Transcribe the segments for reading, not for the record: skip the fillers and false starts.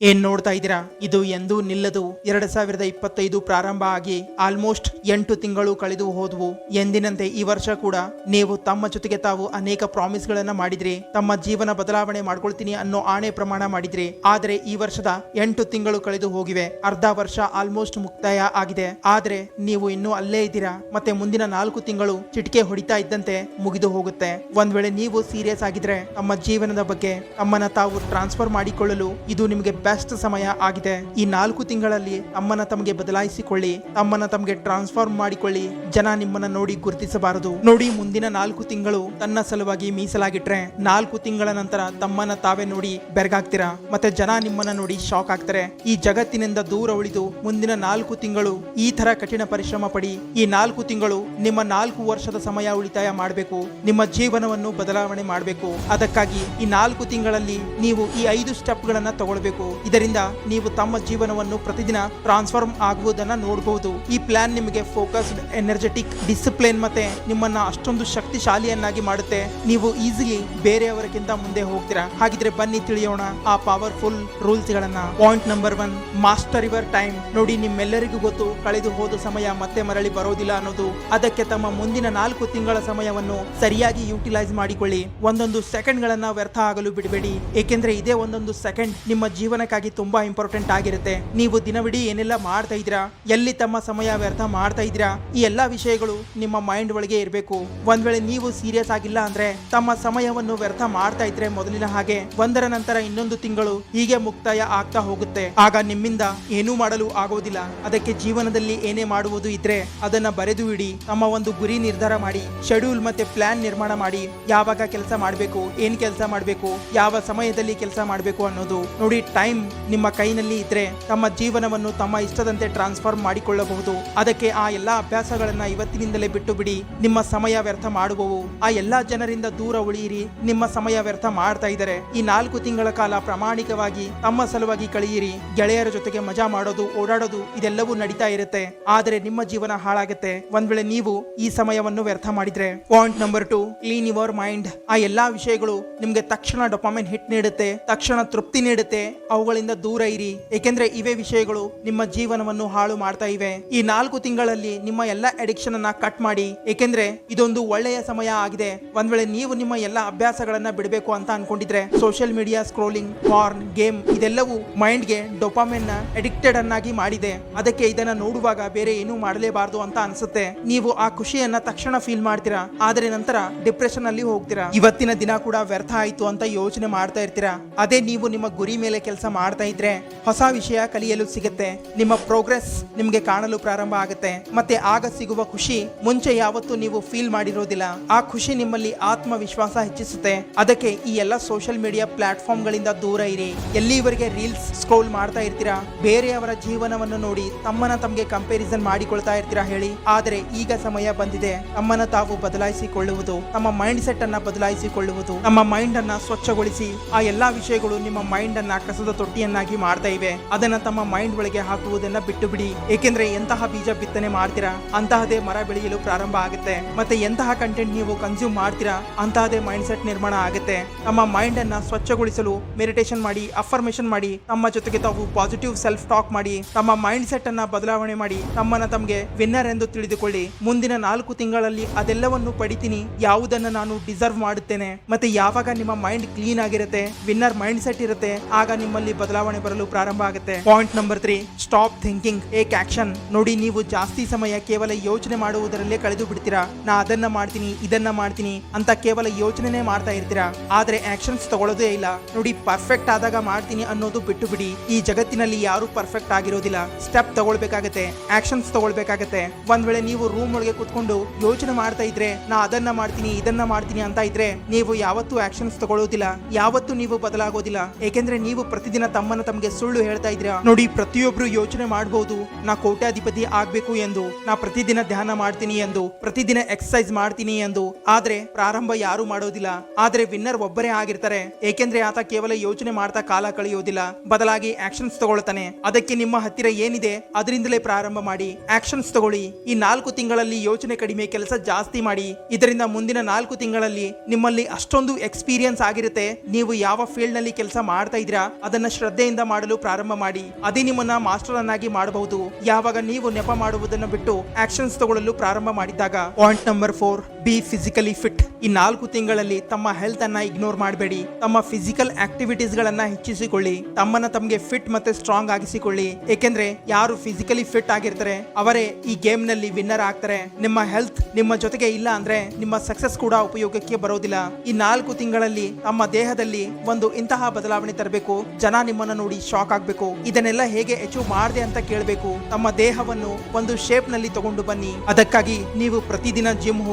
ಏನ್ ನೋಡ್ತಾ ಇದ್ದೀರಾ? ಇದು ಎಂದೂ ನಿಲ್ಲದು. 2025 ಪ್ರಾರಂಭ ಆಗಿ ಆಲ್ಮೋಸ್ಟ್ 8 ತಿಂಗಳು ಕಳೆದು ಹೋದವು. ಎಂದಿನಂತೆ ಈ ವರ್ಷ ಕೂಡ ನೀವು ತಮ್ಮ ಜೊತೆಗೆ ತಾವು ಅನೇಕ ಪ್ರಾಮಿಸ್ ಗಳನ್ನ ಮಾಡಿದ್ರಿ. ತಮ್ಮ ಜೀವನ ಬದಲಾವಣೆ ಮಾಡ್ಕೊಳ್ತೀನಿ ಅನ್ನೋ ಆಣೆ ಪ್ರಮಾಣ ಮಾಡಿದ್ರಿ. ಆದ್ರೆ ಈ ವರ್ಷದ 8 ತಿಂಗಳು ಕಳೆದು ಹೋಗಿವೆ. ಅರ್ಧ ವರ್ಷ ಆಲ್ಮೋಸ್ಟ್ ಮುಕ್ತಾಯ ಆಗಿದೆ. ಆದ್ರೆ ನೀವು ಇನ್ನೂ ಅಲ್ಲೇ ಇದ್ದೀರಾ. ಮತ್ತೆ ಮುಂದಿನ 4 ತಿಂಗಳು ಚಿಟಿಕೆ ಹೊಡಿತಾ ಇದ್ದಂತೆ ಮುಗಿದು ಹೋಗುತ್ತೆ. ಒಂದ್ ವೇಳೆ ನೀವು ಸೀರಿಯಸ್ ಆಗಿದ್ರೆ ತಮ್ಮ ಜೀವನದ ಬಗ್ಗೆ ತಮ್ಮನ್ನ ತಾವು ಟ್ರಾನ್ಸ್ಫರ್ ಮಾಡಿಕೊಳ್ಳಲು ಇದು ನಿಮಗೆ ಬೆಸ್ಟ್ ಸಮಯ ಆಗಿದೆ. ಈ 4 ತಿಂಗಳಲ್ಲಿ ತಮ್ಮನ್ನ ತಮಗೆ ಬದಲಾಯಿಸಿಕೊಳ್ಳಿ, ತಮ್ಮನ್ನ ತಮಗೆ ಟ್ರಾನ್ಸ್ಫಾರ್ಮ್ ಮಾಡಿಕೊಳ್ಳಿ. ಜನ ನಿಮ್ಮನ್ನ ನೋಡಿ ಗುರುತಿಸಬಾರದು. ನೋಡಿ, ಮುಂದಿನ 4 ತಿಂಗಳು ತನ್ನ ಸಲುವಾಗಿ ಮೀಸಲಾಗಿಟ್ರೆ 4 ತಿಂಗಳ ನಂತರ ತಮ್ಮನ್ನ ತಾವೇ ನೋಡಿ ಬೆರಗಾಗ್ತೀರಾ. ಮತ್ತೆ ಜನ ನಿಮ್ಮನ್ನ ನೋಡಿ ಶಾಕ್ ಆಗ್ತಾರೆ. ಈ ಜಗತ್ತಿನಿಂದ ದೂರ ಉಳಿದು ಮುಂದಿನ 4 ತಿಂಗಳು ಈ ತರ ಕಠಿಣ ಪರಿಶ್ರಮ ಪಡಿ. ಈ 4 ತಿಂಗಳು ನಿಮ್ಮ 4 ವರ್ಷದ ಸಮಯ ಉಳಿತಾಯ ಮಾಡಬೇಕು. ನಿಮ್ಮ ಜೀವನವನ್ನು ಬದಲಾವಣೆ ಮಾಡಬೇಕು. ಅದಕ್ಕಾಗಿ ಈ 4 ತಿಂಗಳಲ್ಲಿ ನೀವು ಈ 5 ಸ್ಟೆಪ್ ಗಳನ್ನ ತಗೊಳ್ಬೇಕು. ಇದರಿಂದ ನೀವು ತಮ್ಮ ಜೀವನವನ್ನು ಪ್ರತಿದಿನ ಟ್ರಾನ್ಸ್ಫಾರ್ಮ್ ಆಗುವುದನ್ನ ನೋಡಬಹುದು. ಈ ಪ್ಲಾನ್ ನಿಮಗೆ ಫೋಕಸ್ಡ್, ಎನರ್ಜೆಟಿಕ್, ಡಿಸಿಪ್ಲಿನ್ ಮತ್ತೆ ನಿಮ್ಮನ್ನ ಅಷ್ಟೊಂದು ಶಕ್ತಿಶಾಲಿಯನ್ನಾಗಿ ಮಾಡುತ್ತೆ. ನೀವು ಈಸಿಲಿ ಬೇರೆಯವರಿಗಿಂತ ಮುಂದೆ ಹೋಗ್ತೀರಾ. ಹಾಗಿದ್ರೆ ಬನ್ನಿ ತಿಳಿಯೋಣ ಆ ಪವರ್ಫುಲ್ ರೂಲ್ಸ್ ಗಳನ್ನ. Point number 1, master your time. ನೋಡಿ, ನಿಮ್ಮೆಲ್ಲರಿಗೂ ಗೊತ್ತು ಕಳೆದು ಹೋದ ಸಮಯ ಮತ್ತೆ ಮರಳಿ ಬರೋದಿಲ್ಲ ಅನ್ನೋದು. ಅದಕ್ಕೆ ತಮ್ಮ ಮುಂದಿನ 4 ತಿಂಗಳ ಸಮಯವನ್ನು ಸರಿಯಾಗಿ ಯುಟಿಲೈಸ್ ಮಾಡಿಕೊಳ್ಳಿ. ಒಂದೊಂದು ಸೆಕೆಂಡ್ ಗಳನ್ನ ವ್ಯರ್ಥ ಆಗಲು ಬಿಡಬೇಡಿ. ಏಕೆಂದ್ರೆ ಇದೇ ಒಂದೊಂದು ಸೆಕೆಂಡ್ ನಿಮ್ಮ ಜೀವನಕ್ಕಾಗಿ ತುಂಬಾ ಇಂಪಾರ್ಟೆಂಟ್ ಆಗಿರುತ್ತೆ. ನೀವು ದಿನವಿಡೀ ಏನೆಲ್ಲ ಮಾಡ್ತಾ ಇದ್ದೀರಾ, ಎಲ್ಲಿ ತಮ್ಮ ಸಮಯ ವ್ಯರ್ಥ ಮಾಡ್ತಾ ಇದ್ದೀರಾ, ಈ ಎಲ್ಲಾ ವಿಷಯಗಳು ನಿಮ್ಮ ಮೈಂಡ್ ಒಳಗೆ ಇರಬೇಕು. ಒಂದ್ ವೇಳೆ ನೀವು ಸೀರಿಯಸ್ ಆಗಿಲ್ಲ ಅಂದ್ರೆ ತಮ್ಮ ಸಮಯವನ್ನು ವ್ಯರ್ಥ ಮಾಡ್ತಾ ಇದ್ರೆ ಮೊದಲಿನ ಹಾಗೆ ಒಂದರ ನಂತರ ಇನ್ನೊಂದು ತಿಂಗಳು ಹೀಗೆ ಮುಕ್ತಾಯ ಆಗ್ತಾ ಹೋಗುತ್ತೆ. ಆಗ ನಿಮ್ಮಿಂದ ಏನೂ ಮಾಡಲು ಆಗೋದಿಲ್ಲ. ಅದಕ್ಕೆ ಜೀವನದಲ್ಲಿ ಏನೇ ಮಾಡುವುದು ಇದ್ರೆ ಅದನ್ನ ಬರೆದು ಇಡಿ. ತಮ್ಮ ಒಂದು ಗುರಿ ನಿರ್ಧಾರ ಮಾಡಿ, ಶೆಡ್ಯೂಲ್ ಮತ್ತೆ ಪ್ಲಾನ್ ನಿರ್ಮಾಣ ಮಾಡಿ. ಯಾವಾಗ ಕೆಲಸ ಮಾಡಬೇಕು, ಏನ್ ಕೆಲಸ ಮಾಡಬೇಕು, ಯಾವ ಸಮಯದಲ್ಲಿ ಕೆಲಸ ಮಾಡಬೇಕು ಅನ್ನೋದು. ನೋಡಿ, ಟೈಮ್ ನಿಮ್ಮ ಕೈನಲ್ಲಿ ಇದ್ರೆ ತಮ್ಮ ಜೀವನವನ್ನು ತಮ್ಮ ಇಷ್ಟದಂತೆ ಟ್ರಾನ್ಸ್ಫಾರ್ಮ್ ಮಾಡಿಕೊಳ್ಳಬಹುದು. ಅದಕ್ಕೆ ಆ ಎಲ್ಲಾ ಅಭ್ಯಾಸಗಳನ್ನ ಇವತ್ತಿನಿಂದಲೇ ಬಿಟ್ಟು ಬಿಡಿ. ನಿಮ್ಮ ಸಮಯ ವ್ಯರ್ಥ ಮಾಡುವವು. ಆ ಎಲ್ಲಾ ಜನರಿಂದ ದೂರ ಉಳಿಯಿರಿ. ನಿಮ್ಮ ಸಮಯ ವ್ಯರ್ಥ ಮಾಡ್ತಾ ಇದ್ದಾರೆ. ಈ 4 ತಿಂಗಳ ಕಾಲ ಪ್ರಾಮಾಣಿಕವಾಗಿ ತಮ್ಮ ಸಲುವಾಗಿ ಕಳೆಯಿರಿ. ಗೆಳೆಯರ ಜೊತೆಗೆ ಮಜಾ ಮಾಡೋದು, ಓಡಾಡೋದು ಇದೆಲ್ಲವೂ ನಡೀತಾ ಇರುತ್ತೆ. ಆದ್ರೆ ನಿಮ್ಮ ಜೀವನ ಹಾಳಾಗುತ್ತೆ ಒಂದ್ ವೇಳೆ ನೀವು ಈ ಸಮಯವನ್ನು ವ್ಯರ್ಥ ಮಾಡಿದ್ರೆ. Point number 2, clean your mind. ಆ ಎಲ್ಲಾ ವಿಷಯಗಳು ನಿಮ್ಗೆ ತಕ್ಷಣ ಡೋಪಾಮೈನ್ ಹಿಟ್ ನೀಡುತ್ತೆ, ತಕ್ಷಣ ತೃಪ್ತಿ ನೀಡುತ್ತೆ. ಅವುಗಳಿಂದ ದೂರ ಇರಿ. ಏಕೆಂದ್ರೆ ಇವೇ ವಿಷಯಗಳು ನಿಮ್ಮ ಜೀವನವನ್ನು ಹಾಳು ಮಾಡ್ತಾ ಇವೆ. ಈ 4 ತಿಂಗಳಲ್ಲಿ ನಿಮ್ಮ ಎಲ್ಲಾ ಅಡಿಕ್ಷನ್ ಅನ್ನ ಕಟ್ ಮಾಡಿ. ಏಕೆಂದ್ರೆ ಇದೊಂದು ಒಳ್ಳೆಯ ಸಮಯ ಆಗಿದೆ. ಒಂದ್ ವೇಳೆ ನೀವು ನಿಮ್ಮ ಎಲ್ಲಾ ಅಭ್ಯಾಸಗಳನ್ನ ಬಿಡಬೇಕು ಅಂತ ಅನ್ಕೊಂಡಿದ್ರೆ social media scrolling, porn, game ಇದೆಲ್ಲವೂ ಮೈಂಡ್ಗೆ ಡೋಪಾಮೈನ್ ನ ಅಡಿಕ್ಟೆಡ್ ಅನ್ನಾಗಿ ಮಾಡಿದೆ. ಅದಕ್ಕೆ ಇದನ್ನ ನೋಡುವಾಗ ಬೇರೆ ಏನೂ ಮಾಡಲೇಬಾರದು ಅಂತ ಅನ್ಸುತ್ತೆ. ನೀವು ಆ ಖುಷಿಯನ್ನ ತಕ್ಷಣ ಫೀಲ್ ಮಾಡ್ತೀರಾ. ಆದ್ರೆ ನಂತರ ಡಿಪ್ರೆಷನ್ ಅಲ್ಲಿ ಹೋಗ್ತೀರಾ. ಇವತ್ತಿನ ದಿನ ಕೂಡ ವ್ಯರ್ಥ ಆಯ್ತು ಅಂತ ಯೋಚನೆ ಮಾಡ್ತಾ ಇರ್ತೀರಾ. ಅದೇ ನೀವು ನಿಮ್ಮ ಗುರಿ ಮೇಲೆ ಕೆಲಸ ಮಾಡ್ತಾ ಇದ್ರೆ ಹೊಸ ವಿಷಯ ಕಲಿಯಲು ಸಿಗುತ್ತೆ. ನಿಮ್ಮ ಪ್ರೋಗ್ರೆಸ್ ನಿಮ್ಗೆ ಕಾಣಲು ಪ್ರಾರಂಭ ಆಗುತ್ತೆ. ಮತ್ತೆ ಆಗ ಸಿಗುವ ಖುಷಿ ಮುಂಚೆ ಯಾವತ್ತೂ ನೀವು ಫೀಲ್ ಮಾಡಿರೋದಿಲ್ಲ. ಆ ಖುಷಿ ನಿಮ್ಮಲ್ಲಿ ಆತ್ಮವಿಶ್ವಾಸ ಹೆಚ್ಚಿಸುತ್ತೆ. ಅದಕ್ಕೆ ಈ ಎಲ್ಲ ಸೋಷಿಯಲ್ ಮೀಡಿಯಾ ಪ್ಲಾಟ್ಫಾರ್ಮ್ ಗಳಿಂದ ದೂರ ಇರಿ. ಎಲ್ಲಿವರೆಗೆ ರೀಲ್ಸ್ ಸ್ಕ್ರೋಲ್ ಮಾಡ್ತಾ ಇರ್ತೀರಾ, ಬೇರೆಯವರ ಜೀವನವನ್ನು ನೋಡಿ ತಮ್ಮನ್ನ ತಮಗೆ ಕಂಪ್ಯಾರಿಸನ್ ಮಾಡಿಕೊಳ್ತಾ ಇರ್ತೀರಾ ಹೇಳಿ. ಆದ್ರೆ ಈಗ ಸಮಯ ಬಂದಿದೆ ತಮ್ಮನ್ನ ತಾವು ಬದಲಾಯಿಸಿಕೊಳ್ಳುವುದು, ತಮ್ಮ ಮೈಂಡ್ ಸೆಟ್ ಅನ್ನ ಬದಲಾಯಿಸಿಕೊಳ್ಳುವುದು. ನಮ್ಮ ಮೈಂಡ್ ಅನ್ನ ಸ್ವಚ್ಛಗೊಳಿಸಿ. ಆ ಎಲ್ಲಾ ವಿಷಯಗಳು ನಿಮ್ಮ ಮೈಂಡ್ ಅನ್ನ ಕಸದ ತೊಟ್ಟಿಯನ್ನಾಗಿ ಮಾಡ್ತಾ ಇವೆ. ಅದನ್ನ ತಮ್ಮ ಮೈಂಡ್ ಒಳಗೆ ಹಾಕುವುದನ್ನ ಬಿಟ್ಟು ಬಿಡಿ. ಏಕೆಂದ್ರೆ ಎಂತಹ ಬೀಜ ಬಿತ್ತನೆ ಮಾಡ್ತೀರಾ ಅಂತಹದೇ ಮರ ಬೆಳೆಯಲು ಪ್ರಾರಂಭ ಆಗುತ್ತೆ. ಮತ್ತೆ ಎಂತಹ ಕಂಟೆಂಟ್ ನೀವು ಕನ್ಸ್ಯೂಮ್ ಮಾಡ್ತೀರಾ ಅಂತಹದೇ ಮೈಂಡ್ ಸೆಟ್ ನಿರ್ಮಾಣ ಆಗುತ್ತೆ. ನಮ್ಮ ಮೈಂಡ್ ಅನ್ನ ಸ್ವಚ್ಛಗೊಳಿಸಲು ಮೆಡಿಟೇಷನ್ ಮಾಡಿ, ಅಫರ್ಮೇಷನ್ ಮಾಡಿ, ತಮ್ಮ ಜೊತೆಗೆ ತಾವು ಪಾಸಿಟಿವ್ ಸೆಲ್ಫ್ ಟಾಕ್ ಮಾಡಿ, ತಮ್ಮ ಮೈಂಡ್ ಸೆಟ್ ಅನ್ನ ಬದಲಾವಣೆ ಮಾಡಿ ತಮ್ಮನ್ನ ತಮಗೆ ವಿನ್ನರ್ ಎಂದು ತಿಳಿದುಕೊಳ್ಳಿ. ಮುಂದಿನ 4 ತಿಂಗಳಲ್ಲಿ ಅದೆಲ್ಲವನ್ನು ಪಡಿತೀನಿ, ಯಾವುದನ್ನ ನಾನು ಡಿಸರ್ವ್ ಮಾಡುತ್ತೇನೆ. ಮತ್ತೆ ಯಾವಾಗ ನಿಮ್ಮ ಮೈಂಡ್ ಕ್ಲೀನ್ ಆಗಿರುತ್ತೆ, ವಿನ್ನರ್ ಮೈಂಡ್ ಸೆಟ್ ಇರುತ್ತೆ, ಆಗ ನಿಮ್ಮಲ್ಲಿ ಬದಲಾವಣೆ ಬರಲು ಪ್ರಾರಂಭ ಆಗುತ್ತೆ. Point number 3, stop thinking, take action. ನೋಡಿ, ನೀವು ಜಾಸ್ತಿ ಸಮಯ ಕೇವಲ ಯೋಚನೆ ಮಾಡುವುದರಲ್ಲೇ ಕಳೆದು ಬಿಡ್ತೀರಾ. ನಾ ಅದನ್ನ ಮಾಡ್ತೀನಿ, ಇದನ್ನ ಮಾಡ್ತೀನಿ ಅಂತ ಕೇವಲ ಯೋಚನೆ ಮಾಡ್ತಾ ಇರ್ತೀರಾ. ಆದ್ರೆ ಆಕ್ಷನ್ಸ್ ತಗೊಳ್ಳೋದೇ ಇಲ್ಲ. ನೋಡಿ, ಪರ್ಫೆಕ್ಟ್ ಆದಾಗ ಮಾಡ್ತೀನಿ ಅನ್ನೋದು ಬಿಟ್ಟು ಬಿಡಿ. ಈ ಜಗತ್ತಿನಲ್ಲಿ ಯಾರು ಪರ್ಫೆಕ್ಟ್ ಆಗಿರೋದಿಲ್ಲ. ಸ್ಟೆಪ್ ತಗೊಳ್ಬೇಕಾಗತ್ತೆ, ಆಕ್ಷನ್ಸ್ ತಗೊಳ್ಬೇಕಾಗತ್ತೆ. ಒಂದ್ ವೇಳೆ ನೀವು ರೂಮ್ ಒಳಗೆ ಕುತ್ಕೊಂಡು ಯೋಚನೆ ಮಾಡ್ತಾ ಇದ್ರೆ ನಾ ಅದನ್ನ ಮಾಡ್ತೀನಿ, ಇದನ್ನ ಮಾಡ್ತೀನಿ ಅಂತ ಇದ್ರೆ ನೀವು ಯಾವತ್ತೂ ಆಕ್ಷನ್ಸ್ ತಗೊಳ್ಳೋದಿಲ್ಲ, ಯಾವತ್ತೂ ನೀವು ಬದಲಾಗೋದಿಲ್ಲ. ಏಕೆಂದ್ರೆ ನೀವು ಪ್ರತಿದಿನ ತಮ್ಮನ್ನ ತಮಗೆ ಸುಳ್ಳು ಹೇಳ್ತಾ ಇದ್ರ. ನೋಡಿ, ಪ್ರತಿಯೊಬ್ರು ಯೋಚನೆ ಮಾಡಬಹುದು ನಾ ಕೋಟ್ಯಾಧಿಪತಿ ಆಗ್ಬೇಕು ಎಂದು, ನಾ ಪ್ರತಿದಿನ ಧ್ಯಾನ ಮಾಡ್ತೀನಿ ಎಂದು, ಪ್ರತಿದಿನ ಎಕ್ಸರ್ಸೈಸ್ ಮಾಡ್ತೀನಿ ಎಂದು. ಆದ್ರೆ ಪ್ರಾರಂಭ ಯಾರು ಮಾಡೋದಿಲ್ಲ. ಆದ್ರೆ ವಿನ್ನರ್ ಒಬ್ಬರೇ ಆಗಿರ್ತಾರೆ. ಏಕೆಂದ್ರೆ ಆತ ಕೇವಲ ಯೋಚನೆ ಮಾಡ್ತಾ ಕಾಲ ಕಳೆಯೋದಿಲ್ಲ, ಬದಲಾಗಿ ಆಕ್ಷನ್ಸ್ ತಗೊಳ್ತಾನೆ. ಅದಕ್ಕೆ ನಿಮ್ಮ ಹತ್ತಿರ ಏನಿದೆ ಅದರಿಂದಲೇ ಪ್ರಾರಂಭ ಮಾಡಿ, ಆಕ್ಷನ್ಸ್ ತಗೊಳ್ಳಿ. ಈ 4 ತಿಂಗಳಲ್ಲಿ ಯೋಚನೆ ಕಡಿಮೆ, ಕೆಲಸ ಜಾಸ್ತಿ ಮಾಡಿ. ಇದರಿಂದ ಮುಂದಿನ 4 ತಿಂಗಳಲ್ಲಿ ನಿಮ್ಮಲ್ಲಿ ಅಷ್ಟೊಂದು ಎಕ್ಸ್ಪೀರಿಯನ್ಸ್ ಆಗಿರುತ್ತೆ. ನೀವು ಯಾವ ಫೀಲ್ಡ್ ನಲ್ಲಿ ಕೆಲಸ ಮಾಡ್ತಾ ಇದ್ದೀರಾ ಅದನ್ನ ಅದನ್ನ ಶ್ರದ್ಧೆಯಿಂದ ಮಾಡಲು ಪ್ರಾರಂಭ ಮಾಡಿ. ಅದೇ ನಿಮ್ಮನ್ನ ಮಾಸ್ಟರ್ ಅನ್ನಾಗಿ ಮಾಡಬಹುದು ಯಾವಾಗ ನೀವು ನೆಪ ಮಾಡುವುದನ್ನು ಬಿಟ್ಟು ಆಕ್ಷನ್ಸ್ ತಗೊಳ್ಳಲು ಪ್ರಾರಂಭ ಮಾಡಿದಾಗ. Point number 4, B physically fit. ಈ 4 ತಿಂಗಳಲ್ಲಿ ತಮ್ಮ ಹೆಲ್ತ್ ಅನ್ನ ಇಗ್ನೋರ್ ಮಾಡಬೇಡಿ. ತಮ್ಮ ಫಿಸಿಕಲ್ ಆಕ್ಟಿವಿಟೀಸ್ ಗಳನ್ನ ಹೆಚ್ಚಿಸಿಕೊಳ್ಳಿ. ತಮ್ಮನ್ನ ತಮಗೆ ಫಿಟ್ ಮತ್ತೆ ಸ್ಟ್ರಾಂಗ್ ಆಗಿಸಿಕೊಳ್ಳಿ. ಏಕೆಂದ್ರೆ ಯಾರು ಫಿಸಿಕಲಿ ಫಿಟ್ ಆಗಿರ್ತಾರೆ ಅವರೇ ಈ ಗೇಮ್ ನಲ್ಲಿ ವಿನ್ನರ್ ಆಗ್ತಾರೆ. ನಿಮ್ಮ ಹೆಲ್ತ್ ನಿಮ್ಮ ಜೊತೆಗೆ ಇಲ್ಲ ಅಂದ್ರೆ ನಿಮ್ಮ ಸಕ್ಸಸ್ ಕೂಡ ಉಪಯೋಗಕ್ಕೆ ಬರೋದಿಲ್ಲ. ಈ 4 ತಿಂಗಳಲ್ಲಿ ತಮ್ಮ ದೇಹದಲ್ಲಿ ಒಂದು ಇಂತಹ ಬದಲಾವಣೆ ತರಬೇಕು. ಜನ ನಿಮ್ಮನ್ನ ನೋಡಿ ಶಾಕ್ ಆಗ್ಬೇಕು. ಇದನ್ನೆಲ್ಲ ಹೇಗೆ ಅಚೀವ್ ಮಾಡಿದೆ ಅಂತ ಕೇಳಬೇಕು. ತಮ್ಮ ದೇಹವನ್ನು ಒಂದು ಶೇಪ್ ನಲ್ಲಿ ತಗೊಂಡು ಬನ್ನಿ. ಅದಕ್ಕಾಗಿ ನೀವು ಪ್ರತಿದಿನ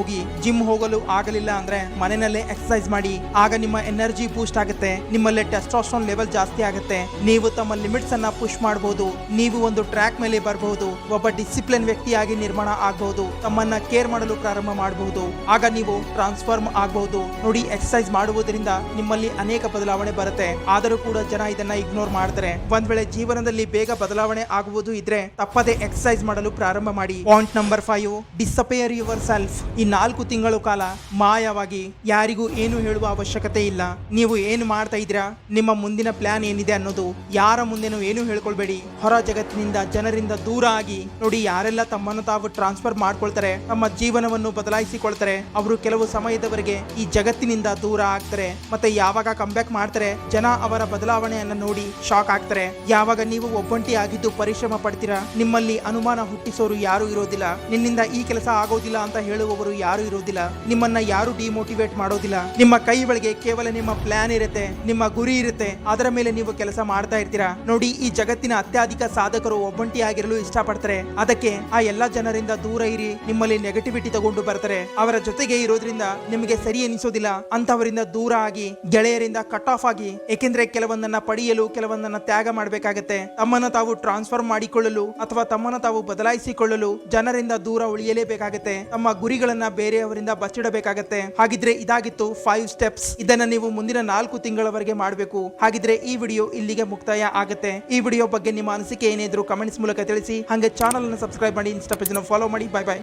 ಜಿಮ್ ಹೋಗಲು ಆಗಲಿಲ್ಲ ಅಂದ್ರೆ ಮನೆಯಲ್ಲೇ ಎಕ್ಸರ್ಸೈಸ್ ಮಾಡಿ. ಆಗ ನಿಮ್ಮ ಎನರ್ಜಿ ಬೂಸ್ಟ್ ಆಗುತ್ತೆ. ನಿಮ್ಮಲ್ಲಿ ಟೆಸ್ಟೋಸ್ಟೆರಾನ್ ಲೆವೆಲ್ ಜಾಸ್ತಿ ಆಗುತ್ತೆ. ನೀವು ತಮ್ಮ ಲಿಮಿಟ್ಸ್ ಅನ್ನ ಪುಷ್ ಮಾಡಬಹುದು. ನೀವು ಒಂದು ಟ್ರ್ಯಾಕ್ ಮೇಲೆ ಬರಬಹುದು. ಒಬ್ಬ ಡಿಸಿಪ್ಲಿನ್ ವ್ಯಕ್ತಿಯಾಗಿ ನಿರ್ಮಾಣ ಆಗಬಹುದು. ತಮ್ಮನ್ನ ಕೇರ್ ಮಾಡಲು ಪ್ರಾರಂಭ ಮಾಡಬಹುದು. ಆಗ ನೀವು ಟ್ರಾನ್ಸ್ಫಾರ್ಮ್ ಆಗಬಹುದು. ನೋಡಿ, ಎಕ್ಸರ್ಸೈಸ್ ಮಾಡುವುದರಿಂದ ನಿಮ್ಮಲ್ಲಿ ಅನೇಕ ಬದಲಾವಣೆ ಬರುತ್ತೆ. ಆದರೂ ಕೂಡ ಜನ ಇದನ್ನ ಇಗ್ನೋರ್ ಮಾಡ್ತಾರೆ. ಒಂದ್ ವೇಳೆ ಜೀವನದಲ್ಲಿ ಬೇಗ ಬದಲಾವಣೆ ಆಗುವುದು ಇದ್ರೆ ತಪ್ಪದೆ ಎಕ್ಸರ್ಸೈಸ್ ಮಾಡಲು ಪ್ರಾರಂಭ ಮಾಡಿ. Point number 5, disappear your self. ಈ 4 ತಿಂಗಳು ಕಾಲ ಮಾಯವಾಗಿ ಯಾರಿಗೂ ಏನು ಹೇಳುವ ಅವಶ್ಯಕತೆ ಇಲ್ಲ. ನೀವು ಏನು ಮಾಡ್ತಾ ಇದ್ದೀರಾ, ನಿಮ್ಮ ಮುಂದಿನ ಪ್ಲಾನ್ ಏನಿದೆ ಅನ್ನೋದು ಯಾರ ಮುಂದೆನೂ ಏನು ಹೇಳ್ಕೊಳ್ಬೇಡಿ. ಹೊರ ಜಗತ್ತಿನಿಂದ ಜನರಿಂದ ದೂರ ಆಗಿ ನೋಡಿ. ಯಾರೆಲ್ಲ ತಮ್ಮನ್ನು ತಾವು ಟ್ರಾನ್ಸ್ಫರ್ ಮಾಡ್ಕೊಳ್ತಾರೆ, ತಮ್ಮ ಜೀವನವನ್ನು ಬದಲಾಯಿಸಿಕೊಳ್ತಾರೆ, ಅವರು ಕೆಲವು ಸಮಯದವರೆಗೆ ಈ ಜಗತ್ತಿನಿಂದ ದೂರ ಆಗ್ತಾರೆ. ಮತ್ತೆ ಯಾವಾಗ ಕಂಬ್ಯಾಕ್ ಮಾಡ್ತಾರೆ ಜನ ಅವರ ಬದಲಾವಣೆಯನ್ನ ನೋಡಿ ಶಾಕ್ ಆಗ್ತಾರೆ. ಯಾವಾಗ ನೀವು ಒಬ್ಬಂಟಿ ಆಗಿದ್ದು ಪರಿಶ್ರಮ ಪಡ್ತೀರಾ, ನಿಮ್ಮಲ್ಲಿ ಅನುಮಾನ ಹುಟ್ಟಿಸೋರು ಯಾರು ಇರೋದಿಲ್ಲ. ನಿನ್ನಿಂದ ಈ ಕೆಲಸ ಆಗೋದಿಲ್ಲ ಅಂತ ಹೇಳುವವರು ಯಾರು ಇರೋದಿಲ್ಲ. ನಿಮ್ಮನ್ನ ಯಾರು ಡಿಮೋಟಿವೇಟ್ ಮಾಡೋದಿಲ್ಲ. ನಿಮ್ಮ ಕೈ ಬಳಿಗೆ ಕೇವಲ ನಿಮ್ಮ ಪ್ಲಾನ್ ಇರುತ್ತೆ, ನಿಮ್ಮ ಗುರಿ ಇರುತ್ತೆ. ಅದರ ಮೇಲೆ ನೀವು ಕೆಲಸ ಮಾಡ್ತಾ ಇರ್ತೀರಾ. ನೋಡಿ, ಈ ಜಗತ್ತಿನ ಅತ್ಯಧಿಕ ಸಾಧಕರು ಒಬ್ಬಂಟಿಯಾಗಿರಲು ಇಷ್ಟಪಡ್ತಾರೆ. ಅದಕ್ಕೆ ಆ ಎಲ್ಲಾ ಜನರಿಂದ ದೂರ ಇರಿ. ನಿಮ್ಮಲ್ಲಿ ನೆಗೆಟಿವಿಟಿ ತಗೊಂಡು ಬರ್ತಾರೆ. ಅವರ ಜೊತೆಗೆ ಇರೋದ್ರಿಂದ ನಿಮಗೆ ಸರಿ ಎನಿಸೋದಿಲ್ಲ. ಅಂತವರಿಂದ ದೂರ ಆಗಿ, ಗೆಳೆಯರಿಂದ ಕಟ್ ಆಫ್ ಆಗಿ. ಏಕೆಂದ್ರೆ ಕೆಲವೊಂದನ್ನ ಪಡೆಯಲು ಕೆಲವೊಂದನ್ನ ತ್ಯಾಗ ಮಾಡಬೇಕಾಗತ್ತೆ. ತಮ್ಮನ್ನ ತಾವು ಟ್ರಾನ್ಸ್ಫರ್ ಮಾಡಿಕೊಳ್ಳಲು ಅಥವಾ ತಮ್ಮನ್ನ ತಾವು ಬದಲಾಯಿಸಿಕೊಳ್ಳಲು ಜನರಿಂದ ದೂರ ಉಳಿಯಲೇಬೇಕಾಗತ್ತೆ. ತಮ್ಮ ಗುರಿಗಳನ್ನ ಬೇರೆಯವರಿಂದ ಬಚ್ಚಿಡಬೇಕಾಗತ್ತೆ. ಹಾಗಿದ್ರೆ ಇದಾಗಿತ್ತು 5 ಸ್ಟೆಪ್ಸ್. ಇದನ್ನ ನೀವು ಮುಂದಿನ 4 ತಿಂಗಳವರೆಗೆ ಮಾಡಬೇಕು. ಹಾಗಿದ್ರೆ ಈ ವಿಡಿಯೋ ಇಲ್ಲಿಗೆ ಮುಕ್ತಾಯ ಆಗುತ್ತೆ. ಈ ವಿಡಿಯೋ ಬಗ್ಗೆ ನಿಮ್ಮ ಅನಿಸಿಕೆ ಏನಿದ್ರು ಕಮೆಂಟ್ಸ್ ಮೂಲಕ ತಿಳಿಸಿ. ಹಾಗೆ ಚಾನಲ್ ಅನ್ನು ಸಬ್ಸ್ಕ್ರೈಬ್ ಮಾಡಿ, ಇನ್ಸ್ಟಾ ಪೇಜ್ ಅನ್ನು ಫಾಲೋ ಮಾಡಿ. Bye bye.